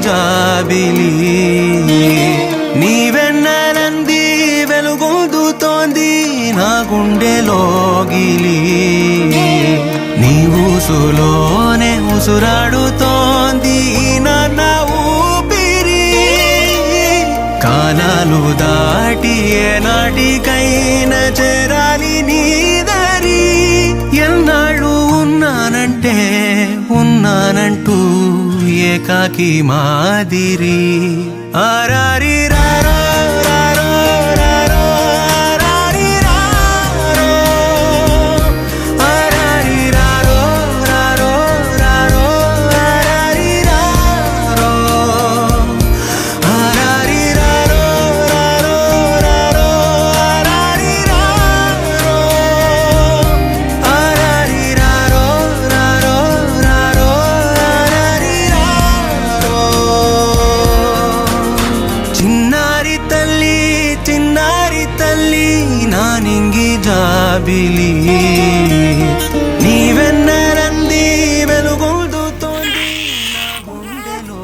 జాబిలి నీవెన్నెలంది వెలుగొందుతోంది నా గుండెలోగిలి నీ ఊసులోనే ఉసురాడుతోంది నా ఊపిరి కాలాలు దాటి ఏనాటికైనా చేరాలి నీ దరి ఎన్నాళ్ళు ఉన్నానంటూ ఏకాకి మాదిరి ఆరారి రారో రారో రారో ఆరారి రారో ఆరారి రారో రారో రారో ఆరారి రారో ఆరారి రారో రారో రారో ఆరారి రారో ఆరారి రారో రారో రారో ఆరారి రారో చిన్నారి తల్లి నా నింగి జాబిలి నీవెన్నరంది వెలుగొందుతోంది నా గుండెలో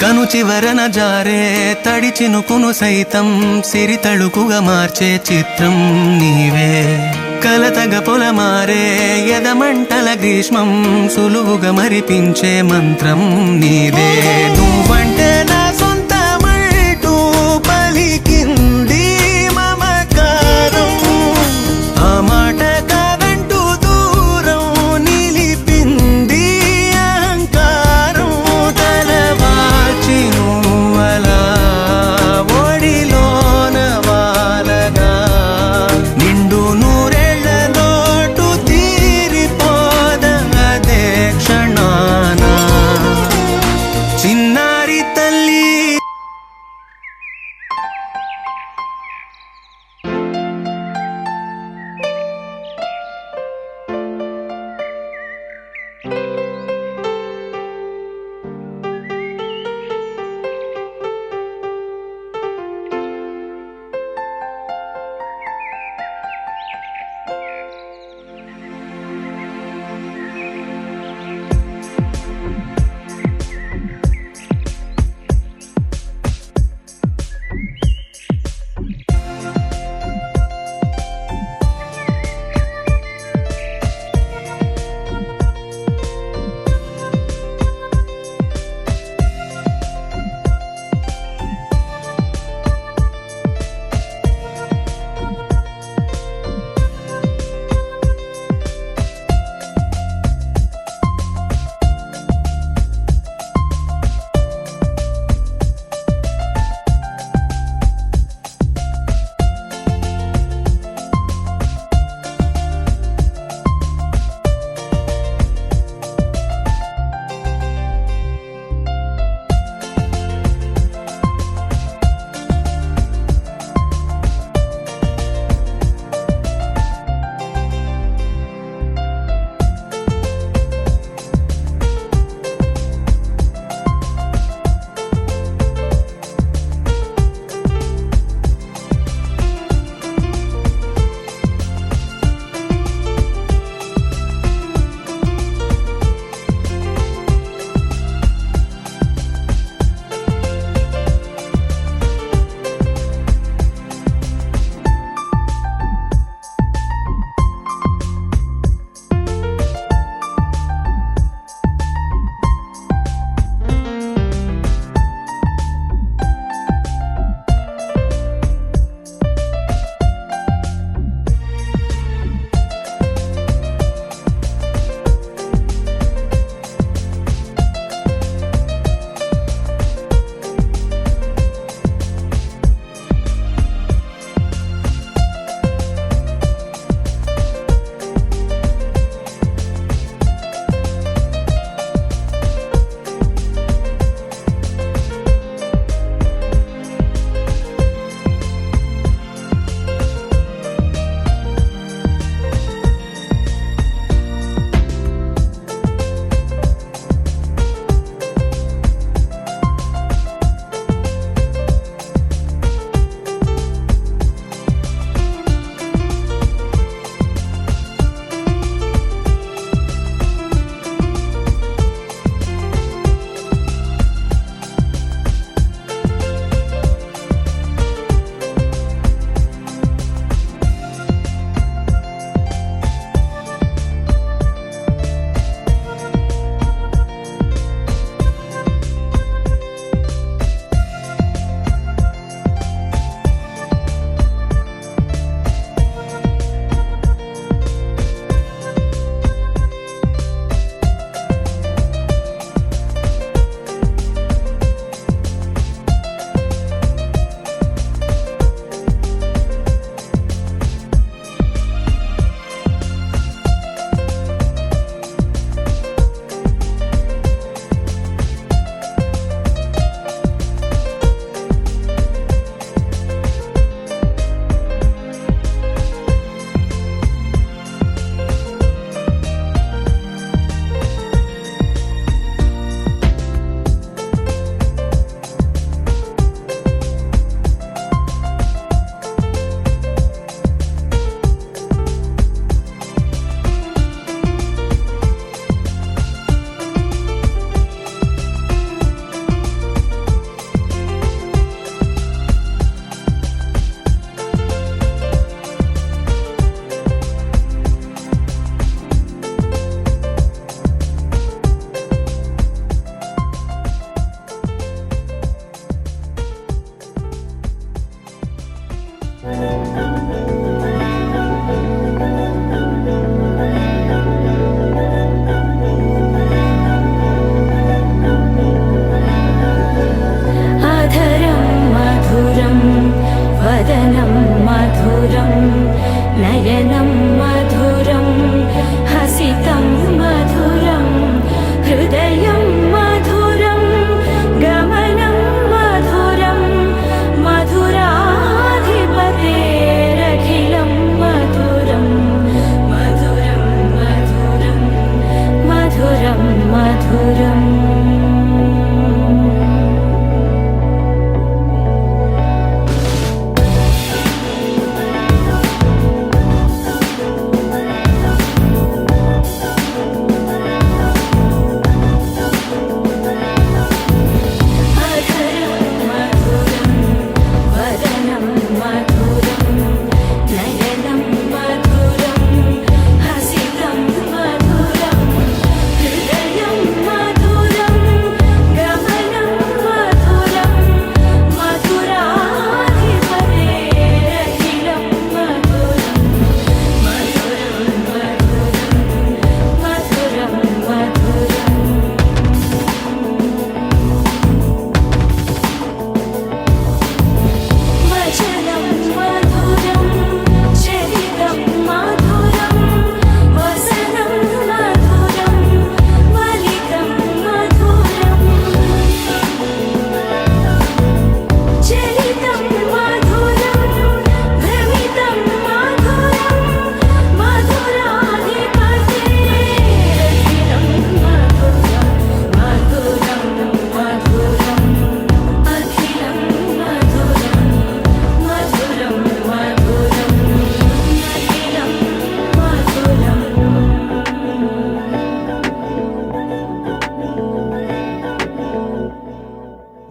కను చివరన జారే తడి చినుకును సైతం సిరి తళుకుగా మార్చే చిత్రం నీవే కలతగ పొలమారే ఎదమంటల గ్రీష్మం సులువుగా మరిపించే మంత్రం నీదే నువ్వంటే నా సొంతమంటూ పలికింది మమకారం ఆ మాట కాదంటూ దూరం నిలిపింది అహంకారం తలవాల్చి నువ్వలా ఒడిలోన వాలగా నిండు నూరేళ్ల లోటు తీరిపోద అదే క్షణాన చిన్నారి నయనం మధురం హసితం మధురం హృదయం మధురం గమనం మధురం మధురాధిపతేరఖిలం మధురం మధురం మధురం మధురం మధురం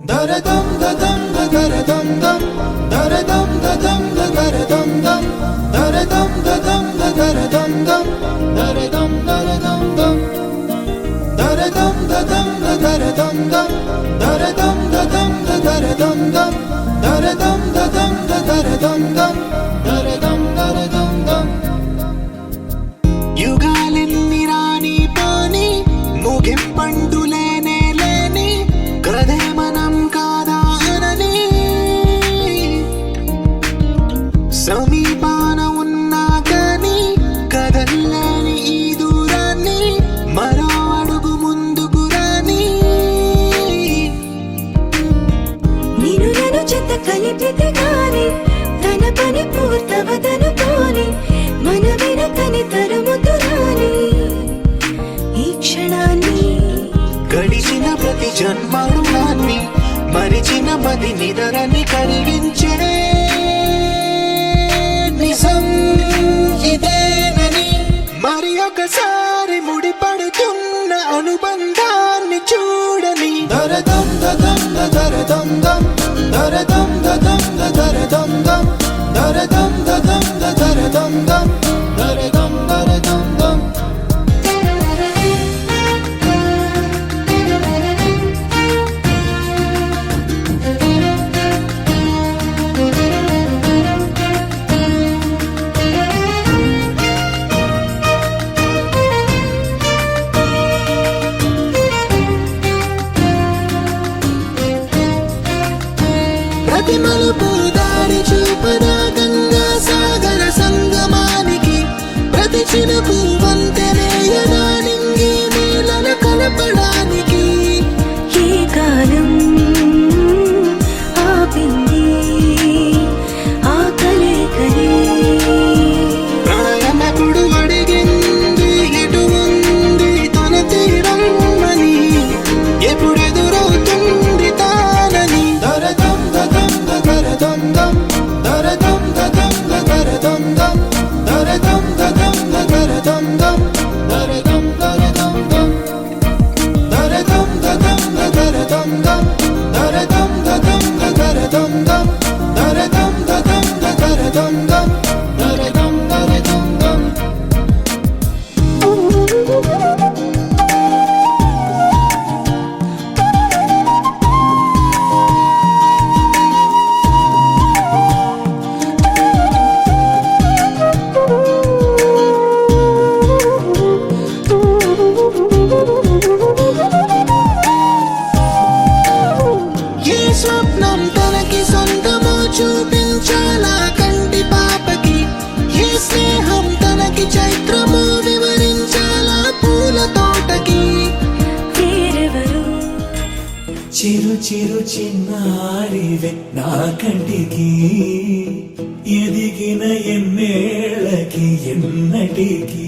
దరదం దదం దరదం దం దరదం దదం దరదం దం దరదం దదం దరదం దం దరదం దరదం దం దరదం దదం దరదం దం దరదం దదం దరదం దం దరదం దదం దరదం దం దరదం దరదం దం యుగాలెన్ని రాని పాని ముగింపండు లేనే లేని కదే మనం కాదా అనని సమీపాన ఉన్నా కానీ కదల్లేని ఈ దూరాన్ని మరో అడుగు ముందుకు రాని నేను నన్ను చెత్త కలిపితే గాని తన పని పూర్తవదనుకోని మన వెనకని తరుముతురాని ఈ క్షణాన్ని గడిచిన ప్రతి జన్మరుణాన్ని మరిచిన మది నిదరని కరిగించే నిజం ఇదేనని మరి ఒకసారి ముడిపడుతున్న అనుబంధాన్ని చూడని దరదం దదం దరదం దం దరదం దదం దరదం దం దరదం దదం దరదం దం దరదం దరదం దం ప్రతి మలుపు దారి చూపదా గంగా సాగర సంగమానికి ప్రతి చినుకు వంతెనేయదా నింగి నీళ్ళన కలపడానికి ఈ కాలం ఆపింది ఆ కలయికని ప్రాయమకుడు అడిగింది ఎటు ఉంది తన తీరమ్మని ఎప్పుడెదురవుతుంది తానని దరదం దదం దరదం దం దరదం దదం దరదం దం దరదం దదం దరదం చిరు చిరు చిన్నారివే నా కంటికి ఎదిగిన ఎన్నేళ్ళకి ఎన్నటికి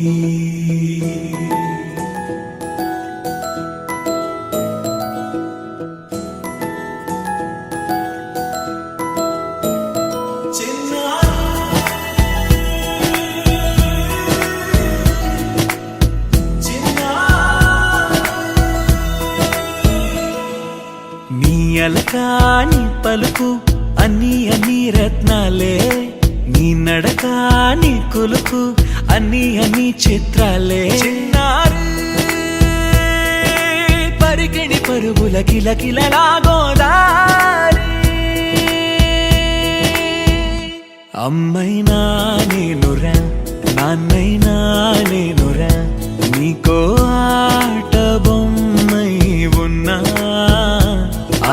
నీ అలకాని పలుకు అన్ని అన్ని రత్నాలే నీ నడకాని కులుకు అన్ని అన్ని చిత్రాలే చిన్నారు పరికిణి పరుగుల కిలకిలలాగోదారి అమ్మైనా నేనురా నాన్నైనా నేనురా నీకో ఆట బొమ్మై ఉన్నా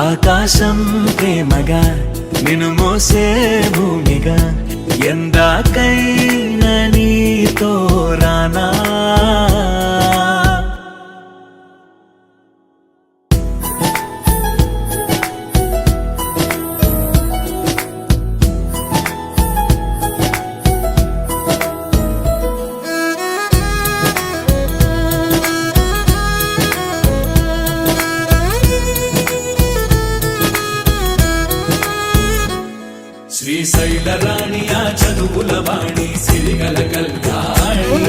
ఆకాశం ప్రేమగా నిన్ను మోసే భూమిగా ఎందాకైనా నీతో రానా శ్రీశైల రాణి ఆ చదువుల వాణి సిరిగల కల్యాణి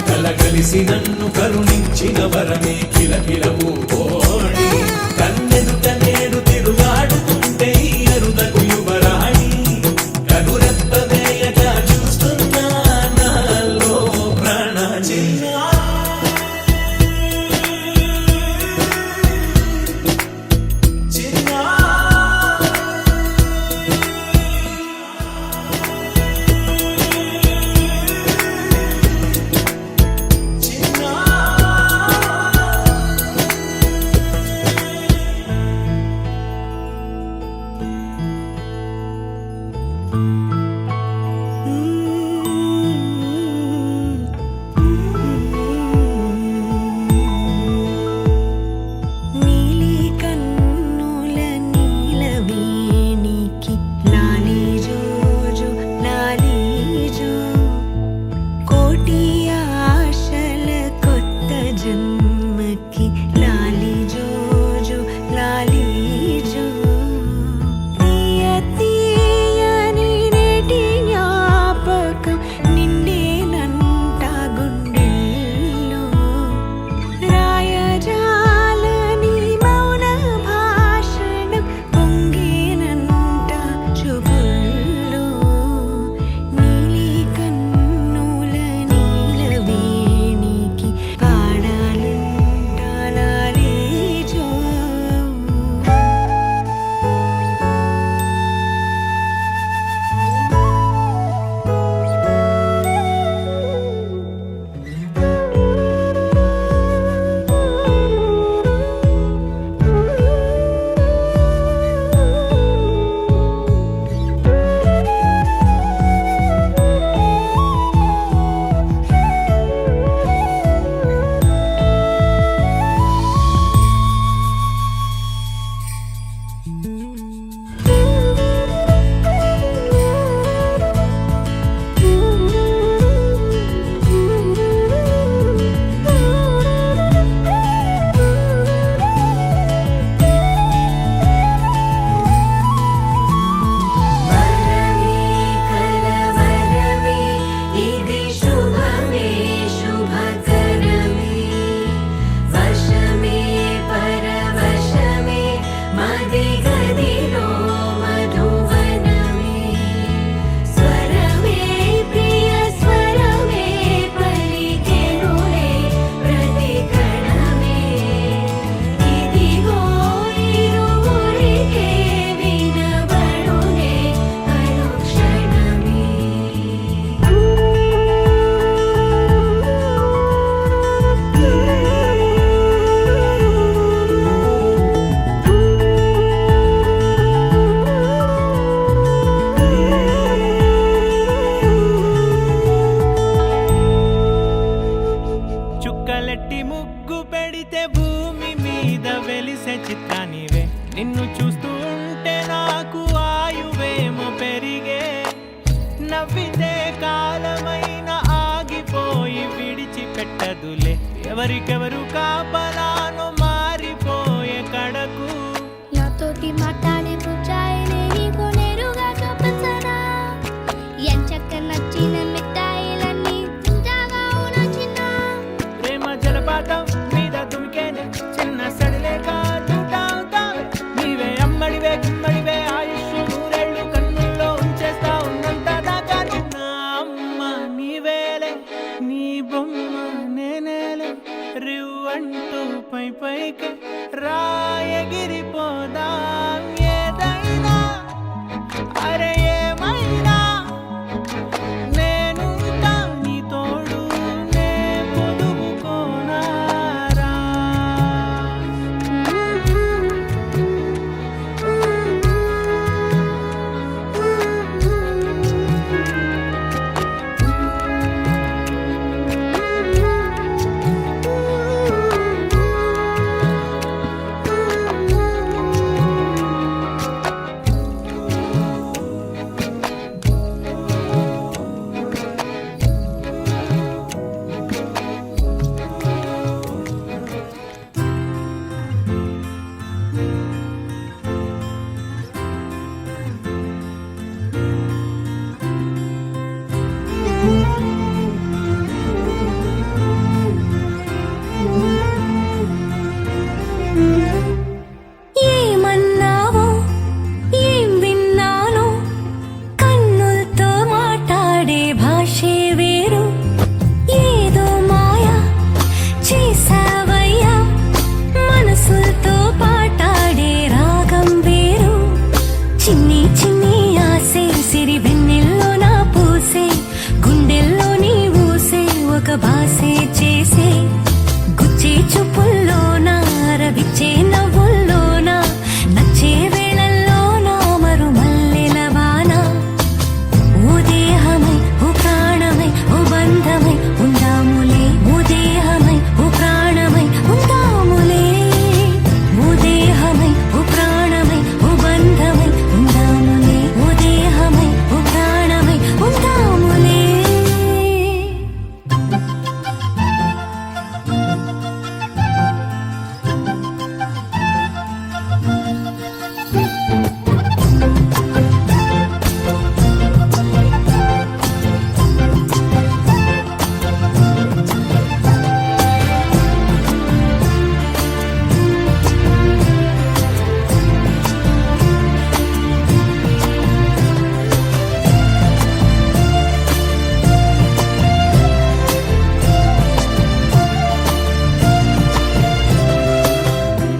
కలగలిసి నన్ను కరుణించిన వరమే కిలకిలవు కోణి కన్నెదుట నేడు తిరుగాడుతుంటే ఈ అరుదకు యువరాణి కనురెప్పవేయగా చూస్తున్నా నాలో ప్రాణ చిన్న ఆగితే కాలమైన ఆగిపోయి విడిచిపెట్టదులే ఎవరికెవరు కాపలాను మారిపోయే కడకు నాతోటి మాట్లాడే ముచ్చాయిని నీకు నేరుగా చూపించనా ఎంచక్క నచ్చిన మిఠాయిలన్నీ తింటాగా ఉన్నా చిన్న ప్రేమ జలపాతం మీద దుమికేనే చిన్న సడిలేక చూటావుతావే నీవే అమ్మడివే గుమ్మడివే ఆయుష్ నూరేళ్ళు కన్నుల్లో ఉంచేస్తా ఉన్నంత దాకా నా అమ్మ నీవేలే నీ బొమ్మ నేనేలే రివ్వంటూ పై పైకి రాయగిరిపోదాం ఏదైనా అరే ఏమైనా నేను నీ తోడు నే పొదువుకోనారా ఏమన్నావో ఏం విన్నానో కన్నులతో మాట్లాడే భాషే వేరు ఏదో మాయా చేసావయ్యా మనసులతో పాటాడే రాగం వేరు చిన్ని చిన్ని ఆసే సిరి వెన్నెల్లో నా పూసే గుండెల్లో నీ ఊసే ఒక బాసే చేసే గుచ్చే చూపుల్లోన రవిచ్చే నవ్వుల్లోన నచ్చే వేళల్లోన మరు మల్లెల వాన ఓ దేహమై ఓ ప్రాణమై ఓ బంధమై ఉందాములే ఓ దేహమై ఓ ప్రాణమై ఉందాములే ఓ దేహమై ఓ ప్రాణమై ఓ బంధమై ఉందాములే ఓ దేహమై ఓ ప్రాణమై ఉందాములే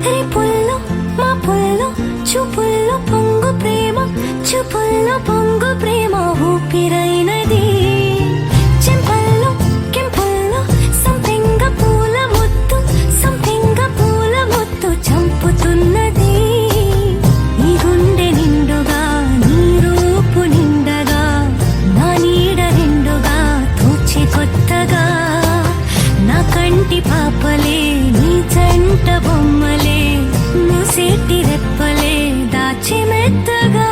రేపుల్లో మా పుల్లో చూపుల్లో పొంగు ప్రేమ చూపుల్లో పొంగు ప్రేమ ఊపిరైనది చెంపల్లో కెంపుల్లో సంపెంగ పూల ముత్తు సంపెంగ పూల ముత్తు చంపుతున్నది నీ గుండె నిండుగా నీ రూపు నిండగా నా నీడ నిండుగా తోచి కొత్తగా నా కంటి పాపలే నీ జంట బొమ్మలే మూసేటి రెప్పలే దాచి మెత్తగా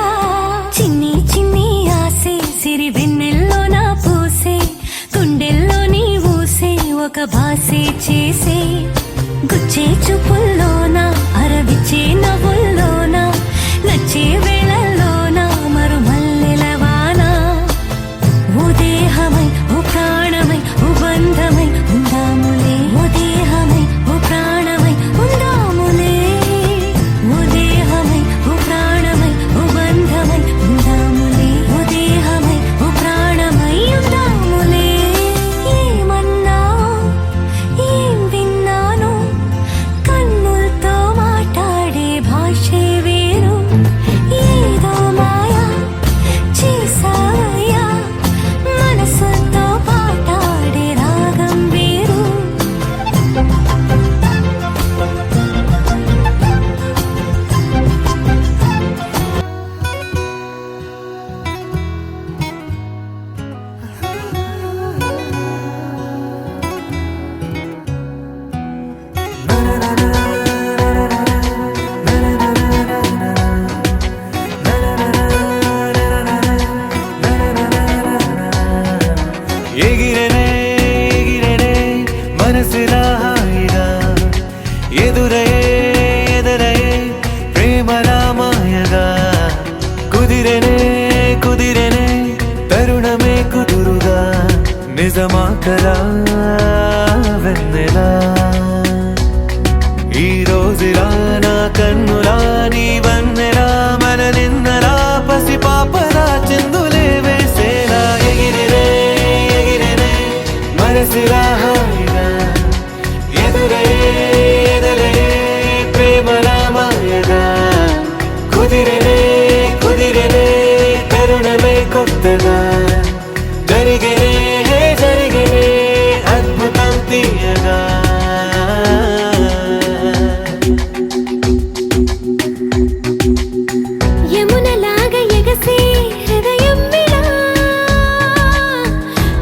చిన్ని చిన్ని ఆసే సిరి వెన్నెల్లో నా పూసే గుండెల్లో నీ ఊసే ఒక బాసే చేసే గుచ్చే చూపుల్లోన అరవిచ్చే నవ్వుల్లోన నచ్చే వేళల్లోన మరు మల్లెల వాన ఓ దేహమై ఓ ప్రాణమై ఓ బంధమై ఉందాములే ఓ దేహమై ఓ ప్రాణమై ఉందాములే ఓ దేహమై ఓ ప్రాణమై ఓ బంధమై ఉందాములే ఓ దేహమై ఓ ప్రాణమై ఉందాములే ఏమన్నావో ఏం విన్నానో కన్నులతో మాట్లాడే భాషే వేరు ఏ ఎగిరెనే ఎగిరెనే మనసులా హాయిగా ఎదురయే ఎదురయే ప్రేమలా మాయగా కుదిరెనే కుదిరెనే తరుణమే కుదురుగా నిజమా కలా వెన్నెలా ఈ రోజులా నా కన్నులా నీ వన్నెలా మన నిన్నలా పసి పాపలా చిందులే వేసేలా ఎగిరినే ఎగిరినే మనసులా హాయిగా ఎదురయే ఎదురయే ప్రేమలా మాయగా కుదిరినే కుదిరినే తరుణమే కొత్తగా జరిగినే జరిగినే అద్భుతం తీయగా యమునలాగా ఎగసే హృదయం వినా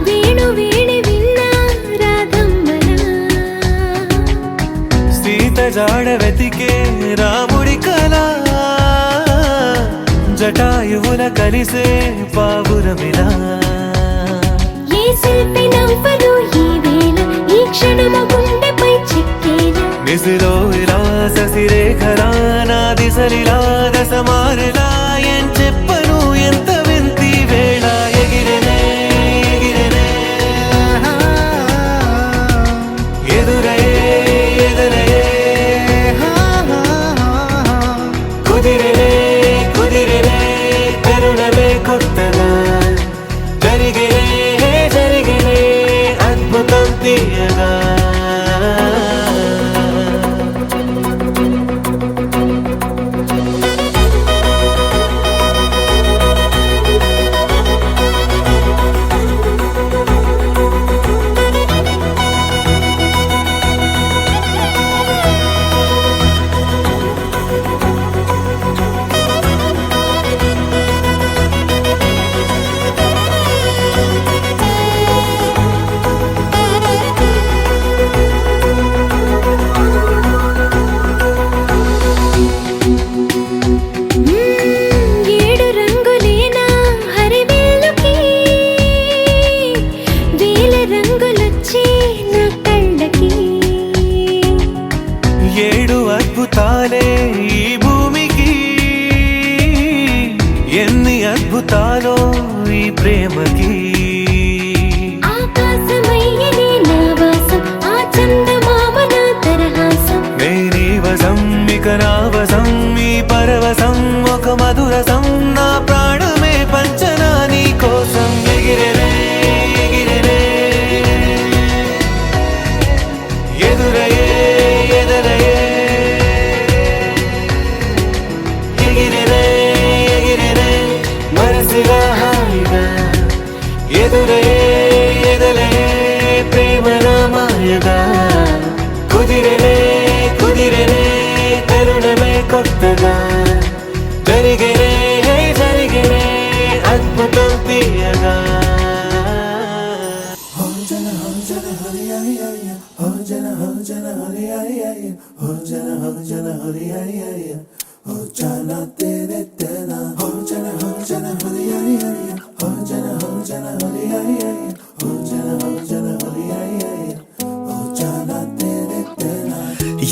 వేణు వేణి విన్నా రాధమ్మనా సీత జాడ వెతికే రాముడి కళ జటాయువుల కలిసే పావురమిలా ఏ శిల్పి నవ్వదు ఈ వేళ ఈ క్షణము గుండెపై చిక్కేలా నిసిలో ఇలా ససిరేఖలా నా దిశలిలా దశమారలా ఏం చెప్పను ఎంత వింతి వేళ ఎగిరెనే ఎగిరెనే ఎదురయే ఎదురయే కుదిరెనే కుదిరెనే తరుణమే కొత్తగా జరిగినే జరిగినే అద్భుతం తీయగా ఏడు రంగులేనా హరివిల్లుకి వేల రంగులొచ్చి నా కళ్ళకి ఏడు అద్భుతాలే ఈ భూమికి ఎన్ని అద్భుతాలో ఈ ప్రేమకి ఆకాశమయ్యని నా వాసం ఆ చందమామ నా తరహాసం మేరీ వసం ఇక నా వసం ఈ పరవశం ఒక మధురసం నా ప్రాణమే పంచనా నీ కోసం ఎగిరెనే ఎగిరెనే ఎదురయే ఎదురయే ఎగిరెనే ఎగిరెనే మనసుగా హాయిగా ఎదురయే ఎదురయే ప్రేమలా మాయగా కుదిరెనే కుదిరెనే తరుణమే కొత్తగా జరిగినే జరిగినే అద్భుతం తీయగా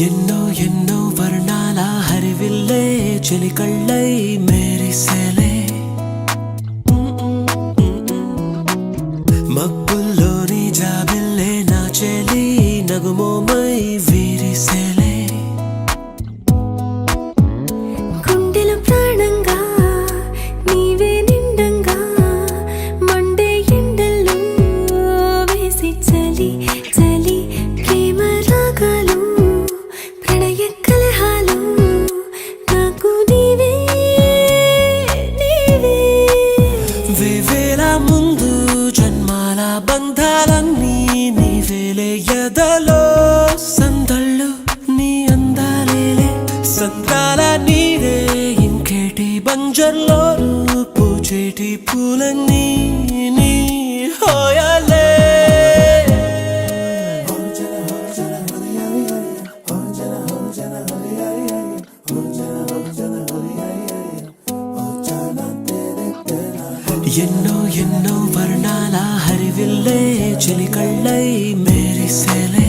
ఎన్నో ఎన్నో వర్ణాల హరివిల్లే చెలికళ్ళై మేరిసేలే మబ్బుల్లోని జాబిల్లే నా చెలి నగుమోమై వీరిసేలే గుండెలో ప్రాణంగా నీవే నిండంగా మండే ఎండల్లో వేసి చలి చలి ప్రేమ రాగాలు ప్రణయ కలహాలు నాకు నీవే నీవే వివేల ముందు జన్మాల బంధాలన్నీ నీవేలే ఎదలో సందళ్ళు నీ అందాలేలే సంద్రాల నీరే ఇంకేటి బంజర్లో పూచేటి పూలన్నీ నీ హోయాలే ఎన్నో ఎన్నో వర్ణాల హరివి హరివిల్లే చిలికళ్ళై మేరిసేలే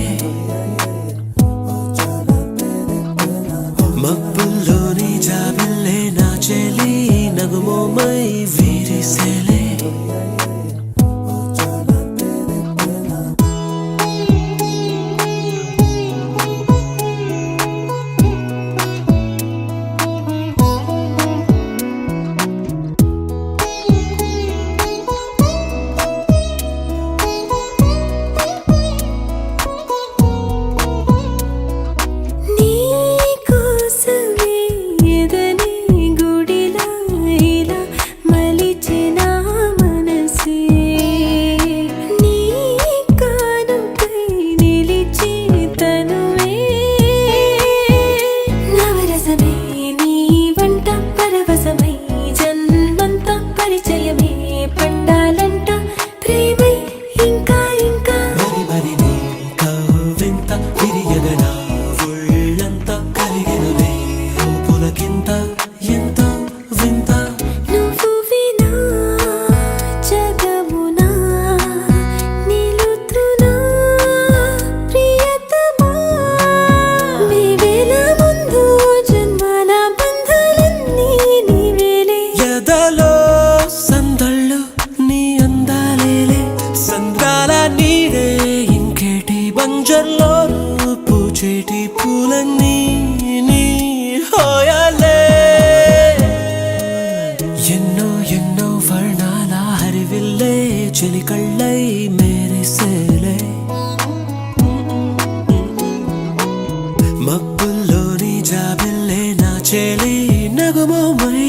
మబ్బుల్లోని జాబిల్లే నా చెలి నగుమోమై వీరిసేలే నీ కోసమే ఎదని గుడిలా ఇలా మలిచిన మనసే నీ కానుకై నిలిచి తనువే నవరసమే నీ వంట పరవశమై జన్మంత పరిచయమే పండాలంట ప్రేమై ఇంకా ఇంకా మరి మరి నీ కవ్వింత విరియగన ఒళ్ళంతా కరిగినవే పులకింత ఎంత వింత నువ్వు వినా జగమునా నిలుతునా ప్రియతమా మేవేల ముందు జన్మల బంధాలన్నీ నీవేలే ఎదలో సందళ్ళు నీ అందాలేలే సంద్రాల నీరే ఇంకేటి బంజర్లో పూచేటి పూలన్నీ నీ హోయాలే ఎన్నో ఎన్నో వర్ణాల హరివిల్లే చెలికళ్ళై మేరిసేలే మబ్బుల్లోని జాబిల్లే నా చెలి నగుమోమై